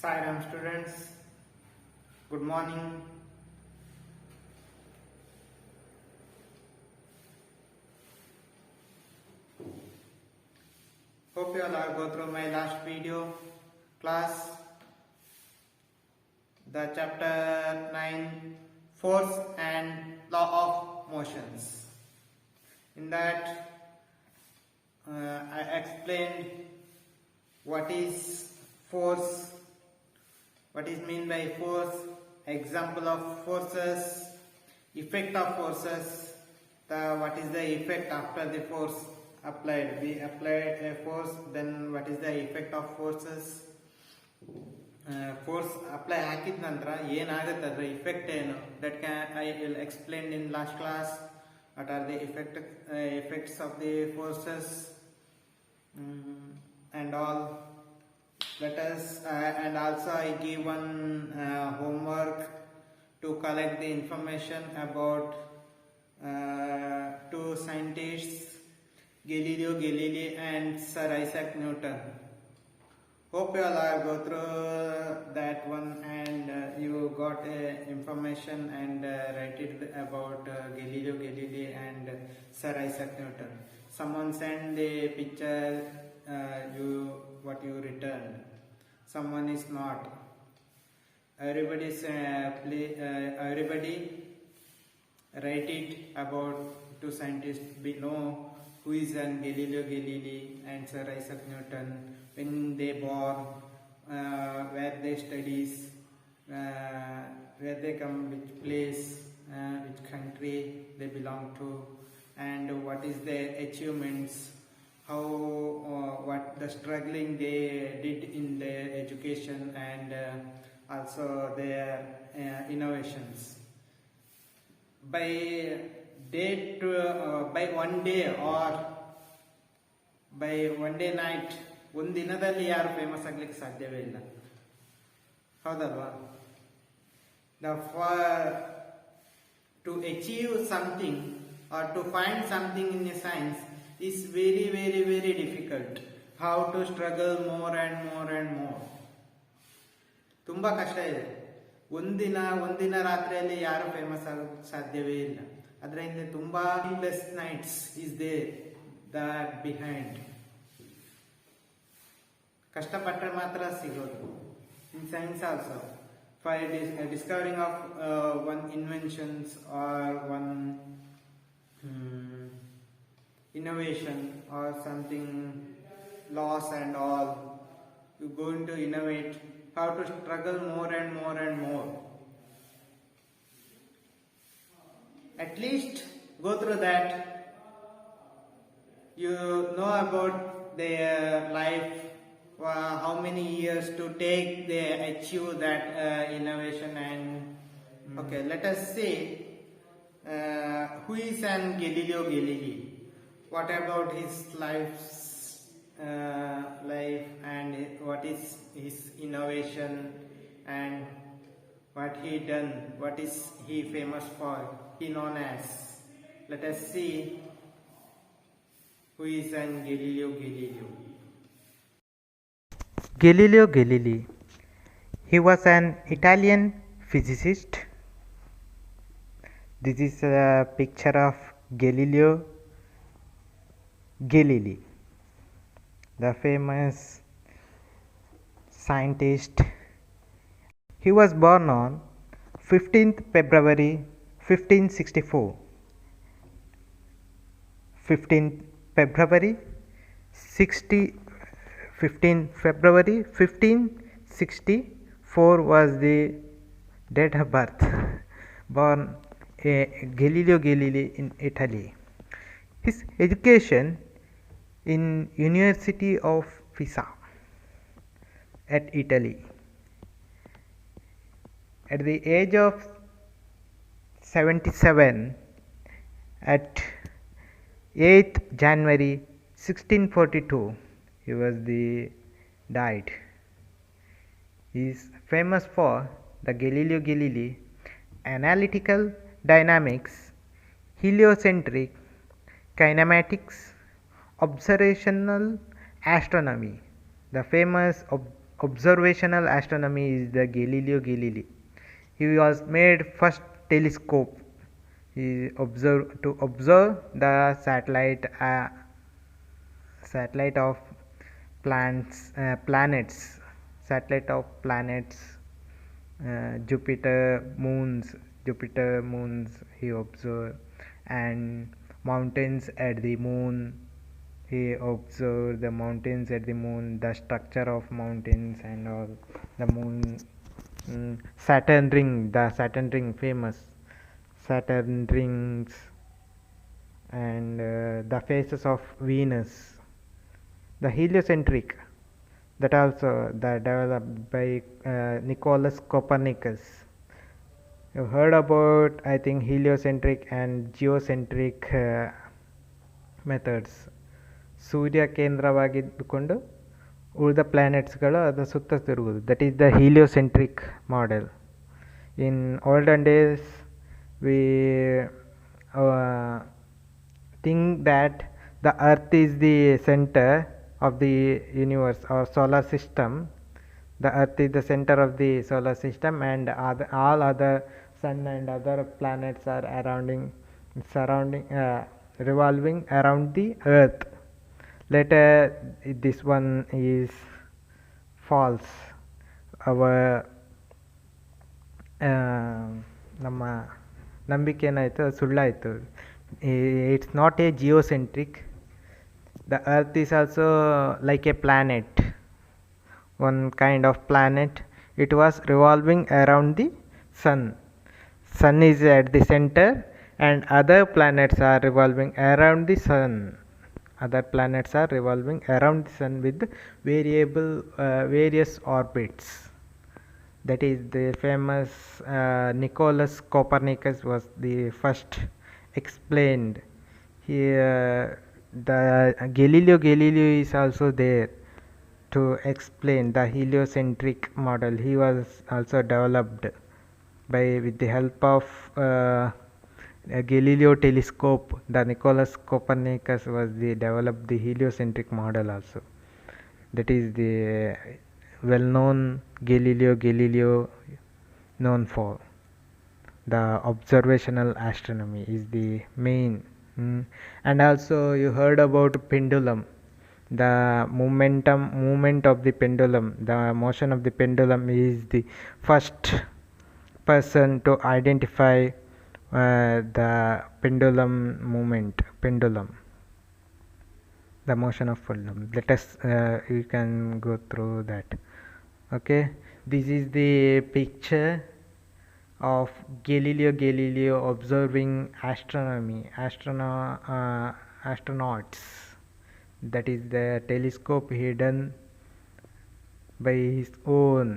Sairam students, good morning. Hope you all are go through my last video class, the chapter 9, force and law of motions. In that I explained what is force, what is mean by force, example of forces, effect of forces, what is the effect after the force applied. We applied a force, then what is the effect of forces. Force apply ಹಾಕಿದ ನಂತರ ಏನಾಗುತ್ತೆ ಅದರ effect ಏನು, that I will explain in last class. What are the effects of the forces and all. Let us and also I give one homework to collect the information about two scientists, Galileo Galilee and Sir Isaac Newton. Hope you all are go through that one and you got information and write it about Galileo Galilee and Sir Isaac Newton. Someone send the picture, what you returned. Someone is not. Everybody write it about two scientists below. Who is Galileo Galilee and Sir Isaac Newton? When they born, where they studies, where they come, which place, which country they belong to, and what is their achievements, how what the struggling they did in their education, and also their innovations. By one day or by one day night, ಒಂದು ದಿನದಲ್ಲಿ ಯಾರು famous ಆಗ್ಲಿಕ್ಕೆ ಸಾಧ್ಯವೇ ಇಲ್ಲ, ಹೌದಲ್ವಾ? To achieve something or to find something in a science is very very very difficult. How to struggle more and more and more. ತುಂಬಾ ಕಷ್ಟ ಇದೆ. ಒಂದಿನ ರಾತ್ರಿಯಲ್ಲಿ ಯಾರು ಫೇಮಸ್ ಆಗೋಕ್ಕೆ ಸಾಧ್ಯವೇ ಇಲ್ಲ. ಅದರ ಹಿಂದೆ ತುಂಬಾ sleepless nights is there that behind. ಕಷ್ಟಪಟ್ಟರೆ ಮಾತ್ರ ಸಿಗೋದು. In science also, for discovering of one inventions or one innovation or something, loss and all, you're going to innovate. How to struggle more and more and more. At least go through that. You know about their life, how many years to take they achieve that innovation. And okay, let us say who is Galileo Galilei. What about his life and what is his innovation and what he done, what is he famous for, he known as. Let us see who is Galileo Galilei. Galileo Galilei. He was an Italian physicist. This is a picture of Galileo Galilei, the famous scientist. He was born on 15th February 1564. 15th February 1564 was the date of birth. Born Galileo Galilei in Italy. His education in University of Pisa at Italy. At the age of 77, at 8th January 1642, he was died. He is famous for the Galileo Galilei analytical dynamics, heliocentric kinematics, observational astronomy, the famous observational astronomy is the Galileo Galilei. He was made first telescope. He observed to observe the satellite of planets, satellite of planets, Jupiter moons he observed, and mountains at the moon. He observed the mountains at the moon, the structure of mountains and all. The moon, Saturn ring, famous Saturn rings, and the phases of Venus. The heliocentric, that also that developed by Nicholas Copernicus. You heard about, I think, heliocentric and geocentric methods. ಸೂರ್ಯ ಕೇಂದ್ರವಾಗಿದ್ದುಕೊಂಡು ಉಳಿದ ಪ್ಲ್ಯಾನೆಟ್ಸ್ಗಳು ಅದರ ಸುತ್ತ ತಿರುಗುವುದು. That is the heliocentric model. In olden days we think that the earth is the center of the universe or solar system. The earth is the center of the solar system, and all other sun and other planets are revolving around the earth. Later this one is false. Our ನಮ್ಮ ನಂಬಿಕೆ ಏನಾಯಿತು, ಸುಳ್ಳಾಯಿತು. It's not a geocentric. The earth is also like a planet, one kind of planet. It was revolving around the sun. Sun is at the center and other planets are revolving around the sun. Other planets are revolving around the sun with various orbits. That is the famous Nicholas Copernicus was the first explained. Here the Galileo Galilei is also there to explain the heliocentric model. He was also developed with the help of Galileo telescope. The Nicholas Copernicus developed the heliocentric model also. That is the well-known Galileo Galilei, known for the observational astronomy is the main. And also you heard about pendulum. The movement of the pendulum, the motion of the pendulum is the first person to identify the pendulum movement, the motion of pendulum. Let us you can go through that. Okay, this is the picture of Galileo Galilei observing astronauts. That is the telescope hidden by his own.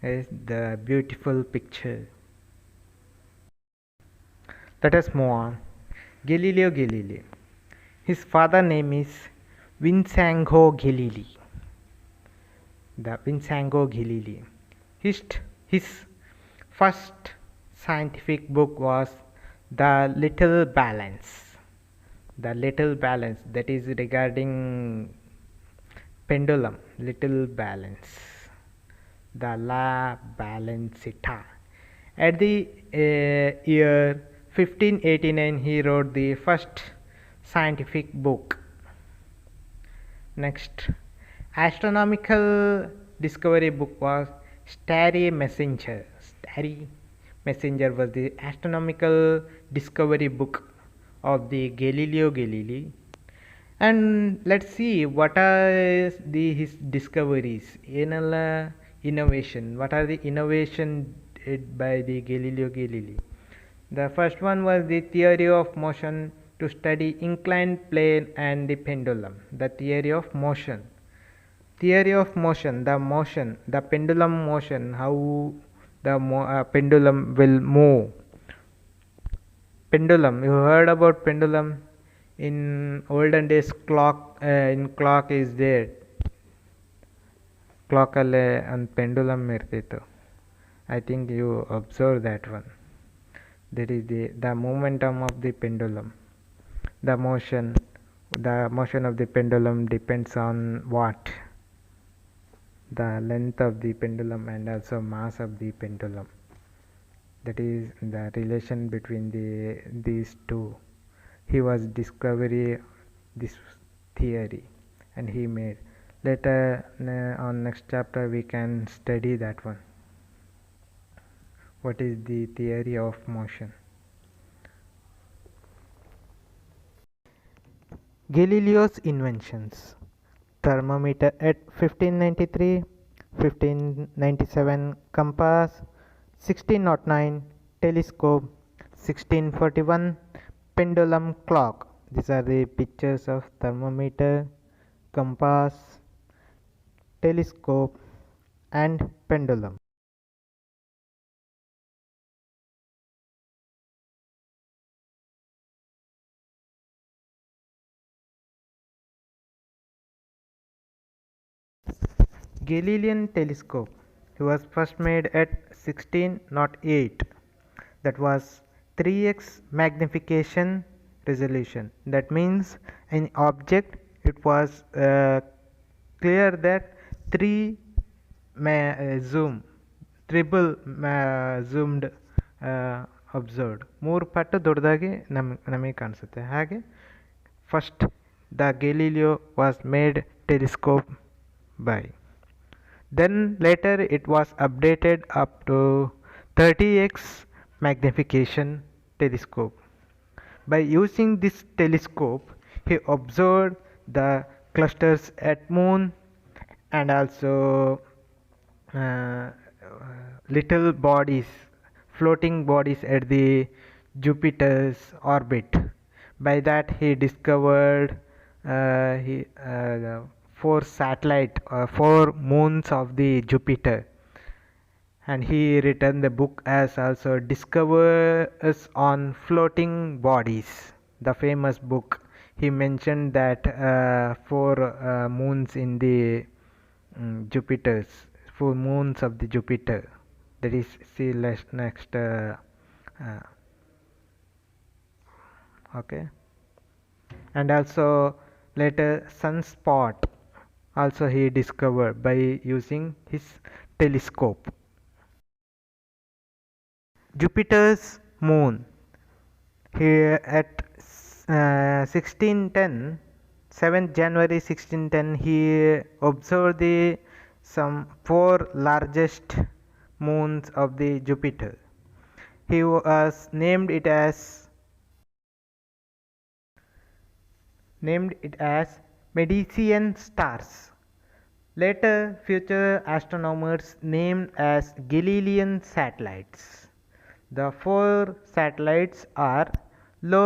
Is the beautiful picture. Let us move on. Galileo Galilei. His father name is Vincenzo Galilei. The Vincenzo Galilei. His first scientific book was The Little Balance. That is regarding pendulum, little balance, the La Balancita. At the year 1589 he wrote the first scientific book. Next, astronomical discovery book was Starry Messenger was the astronomical discovery book of the Galileo Galilei. And let's see what are his discoveries. Innovation. What are the innovation by the Galileo Galilei? The first one was the theory of motion to study inclined plane and the pendulum. The theory of motion, the pendulum motion, how the pendulum will move. Pendulum, you heard about pendulum. In olden days clock is there. Clock alle and pendulum irtittu. I think you observe that one. That is the momentum of the pendulum, the motion The motion of the pendulum depends on what? The length of the pendulum and also mass of the pendulum. That is the relation between these two. He was discovery this theory and he made. Later on next chapter we can study that one. What is the theory of motion? Galileo's inventions. Thermometer at 1593, 1597 compass, 1609 telescope, 1641 pendulum clock. These are the pictures of thermometer, compass, telescope and pendulum. Galilean telescope. It was first made at 1608. That was 3x magnification resolution. That means an object it was clear that 3 zoom triple zoomed observed 3 ಪಟ್ಟು ದೊಡ್ಡದಾಗಿ ನಮಗೆ ಕಾಣಿಸುತ್ತೆ. ಹಾಗೆ first the Galileo was made telescope by. Then later it was updated up to 30x magnification telescope. By using this telescope he observed the clusters at moon and also little bodies, floating bodies at the Jupiter's orbit. By that he discovered the 4 moons of the Jupiter, and he written the book as also discovers on floating bodies, the famous book. He mentioned that 4 moons in the Jupiters, 4 moons of the Jupiter. That is, see next okay. And also later sunspot also he discovered by using his telescope. Jupiter's moon. Here at 1610, 7th January 1610, he observed the some 4 largest moons of the Jupiter. He was named it as Medicean stars. Later future astronomers named as Galilean satellites. The 4 satellites are Lo,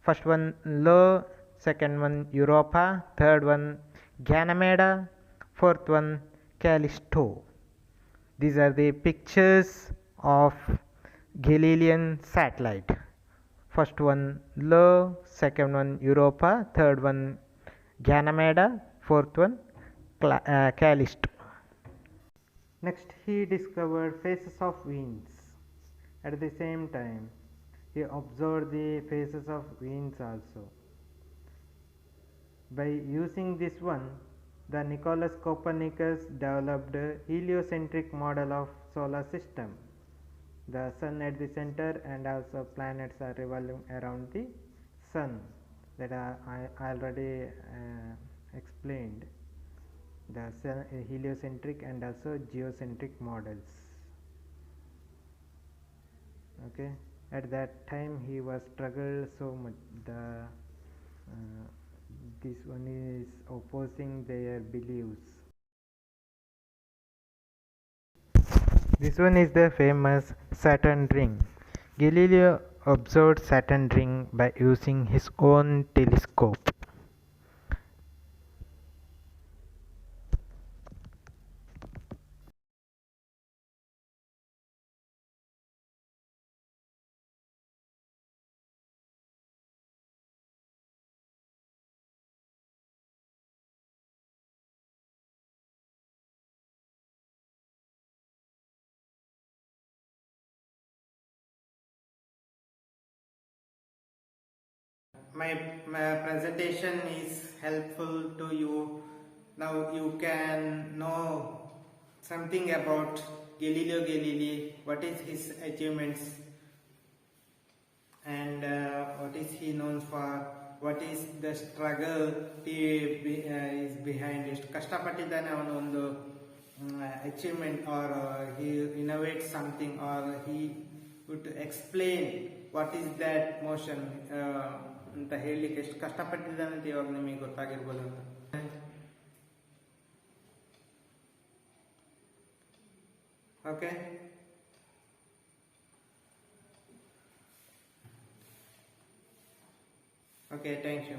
first one Lo, second one Europa, third one Ganymede, fourth one Callisto. These are the pictures of Galilean satellite. First one Lo, second one Europa, third one Ganymede, fourth one Callisto. Next he discovered phases of winds. At the same time he observed the phases of winds also. By using this one, the Nicholas Copernicus developed a heliocentric model of solar system. The sun at the center and also planets are revolving around the sun. That I already explained. The heliocentric and also geocentric models. Okay, at that time he was struggled so much. This one is opposing their beliefs. This one is the famous Saturn ring. Galileo observed Saturn ring by using his own telescope. my presentation is helpful to you. Now you can know something about Galileo Galilei, what is his achievements, and what is he known for, what is the struggle he is behind it. ಕಷ್ಟಪಟ್ಟಿದ್ದಾನೆ ಅವನು ಒಂದು achievement, or he innovates something, or he would explain what is that motion ಅಂತ ಹೇಳಲಿಕ್ಕೆ ಎಷ್ಟು ಕಷ್ಟಪಟ್ಟಿದ್ದಾನೆ ಅಂತ ಇವಾಗ ನಿಮಗೆ ಗೊತ್ತಾಗಿರ್ಬೋದು ಅಂತ. Okay. Okay, thank you.